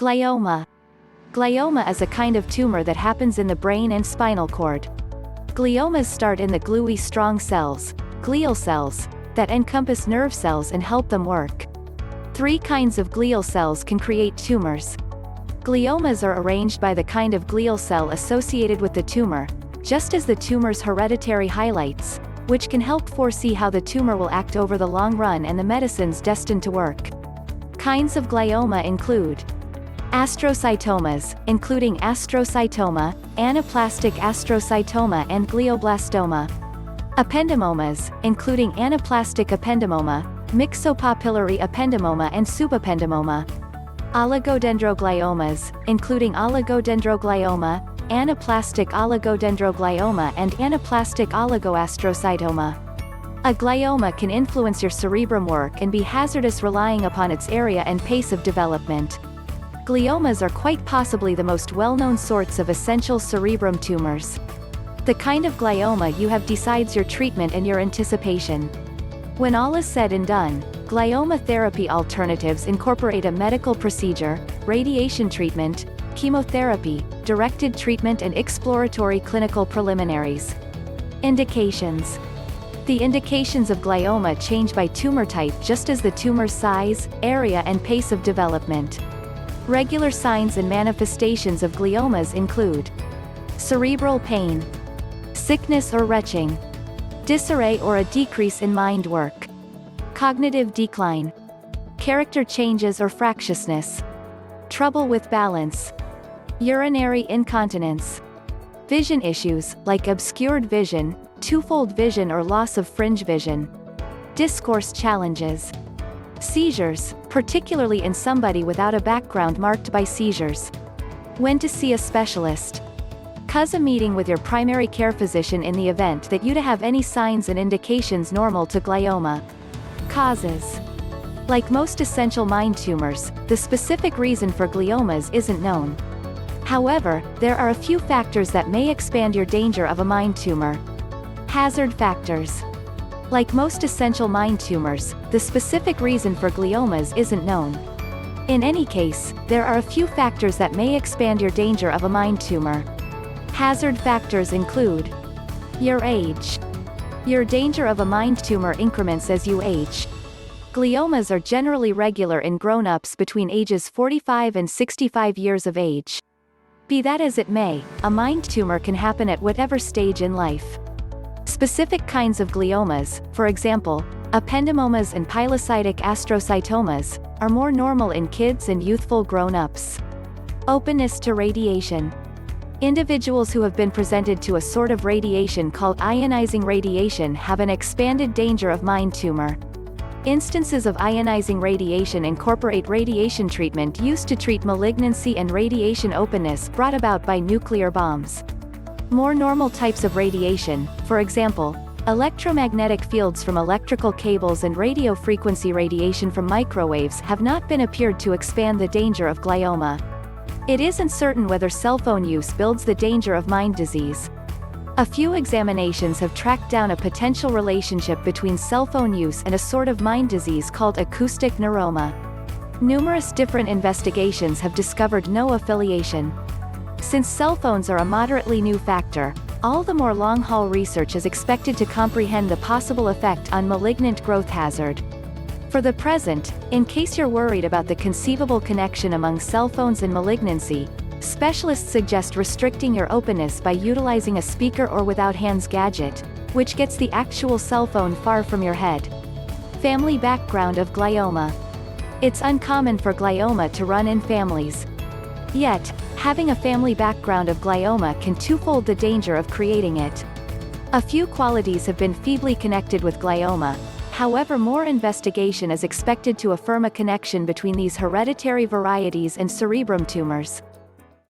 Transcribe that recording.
Glioma. Glioma is a kind of tumor that happens in the brain and spinal cord. Gliomas start in the gluey strong cells, glial cells, that encompass nerve cells and help them work. 3 kinds of glial cells can create tumors. Gliomas are arranged by the kind of glial cell associated with the tumor, just as the tumor's hereditary highlights, which can help foresee how the tumor will act over the long run and the medicines destined to work. Kinds of glioma include astrocytomas, including astrocytoma, anaplastic astrocytoma and glioblastoma. Ependymomas, including anaplastic ependymoma, myxopapillary ependymoma and subependymoma. Oligodendrogliomas, including oligodendroglioma, anaplastic oligodendroglioma and anaplastic oligoastrocytoma. A glioma can influence your cerebrum work and be hazardous relying upon its area and pace of development. Gliomas are quite possibly the most well-known sorts of essential cerebrum tumors. The kind of glioma you have decides your treatment and your anticipation. When all is said and done, glioma therapy alternatives incorporate a medical procedure, radiation treatment, chemotherapy, directed treatment and exploratory clinical preliminaries. Indications. The indications of glioma change by tumor type just as the tumor's size, area and pace of development. Regular signs and manifestations of gliomas include cerebral pain, sickness or retching, disarray or a decrease in mind work, cognitive decline, character changes or fractiousness, trouble with balance, urinary incontinence, vision issues, like obscured vision, twofold vision or loss of fringe vision, discourse challenges, seizures, particularly in somebody without a background marked by seizures. When to see a specialist. Cause a meeting with your primary care physician in the event that you have any signs and indications normal to glioma. Causes. Like most essential mind tumors, the specific reason for gliomas isn't known. However, there are a few factors that may expand your danger of a mind tumor. Hazard factors. Like most essential mind tumors, the specific reason for gliomas isn't known. In any case, there are a few factors that may expand your danger of a mind tumor. Hazard factors include your age. Your danger of a mind tumor increments as you age. Gliomas are generally regular in grown-ups between ages 45 and 65 years of age. Be that as it may, a mind tumor can happen at whatever stage in life. Specific kinds of gliomas, for example, ependymomas and pilocytic astrocytomas, are more normal in kids and youthful grown-ups. Openness to radiation. Individuals who have been presented to a sort of radiation called ionizing radiation have an expanded danger of mind tumor. Instances of ionizing radiation incorporate radiation treatment used to treat malignancy and radiation openness brought about by nuclear bombs. More normal types of radiation, for example, electromagnetic fields from electrical cables and radio frequency radiation from microwaves have not been appeared to expand the danger of glioma. It isn't certain whether cell phone use builds the danger of mind disease. A few examinations have tracked down a potential relationship between cell phone use and a sort of mind disease called acoustic neuroma. Numerous different investigations have discovered no affiliation. Since cell phones are a moderately new factor, all the more long-haul research is expected to comprehend the possible effect on malignant growth hazard. For the present, in case you're worried about the conceivable connection among cell phones and malignancy, specialists suggest restricting your openness by utilizing a speaker or without hands gadget, which gets the actual cell phone far from your head. Family background of glioma. It's uncommon for glioma to run in families. Yet, having a family background of glioma can twofold the danger of creating it. A few qualities have been feebly connected with glioma, however more investigation is expected to affirm a connection between these hereditary varieties and cerebrum tumors.